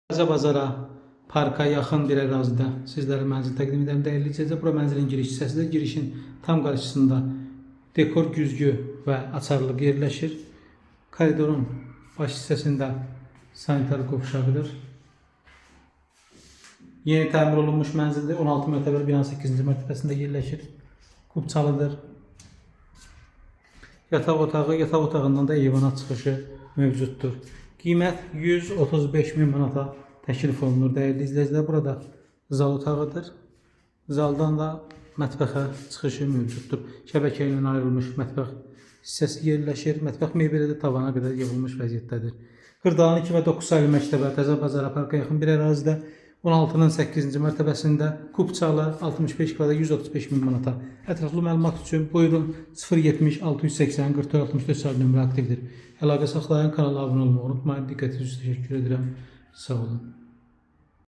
Bazara parka yaxın bir ərazidə sizlərə mənzil təqdim edirəm. Dəyərli izləyicilər, bura mənzilin giriş hissəsidir. Girişin tam qarşısında dekor güzgü və açarlıq yerləşir. Koridorun baş hissəsində sanitar qovşağıdır. Yeni təmir olunmuş mənzildir. 16 mərtəbəli binanın 8-ci mərtəbəsində yerləşir. Kubçalıdır. Yataq otağından da eyvana çıxışı mövcuddur. Qiymət 135.000 manata təklif olunur. Dəyərli izləyicilər, burada zal otağıdır. Zaldan da mətbəxə çıxışı mövcuddur. Şəbəkə ilə ayrılmış mətbəx hissəsi yerləşir. Mətbəx mebeli də tavana qədər yığılmış vəziyyətdədir. Xırdalın 2 və 9 saylı məktəbə Təzə Bazara parka yaxın bir ərazidə 16-nın 8-ci mərtəbəsində Kubçalı 65 kvadrat 135.000 manata. Ətraflı məlumat üçün buyurun 070 680 44 64 saylı nömrə aktivdir. Əlaqə saxlayan kanala abunə olmağı unutmayın. Diqqətiniz üçün təşəkkür edirəm. Sağ olun.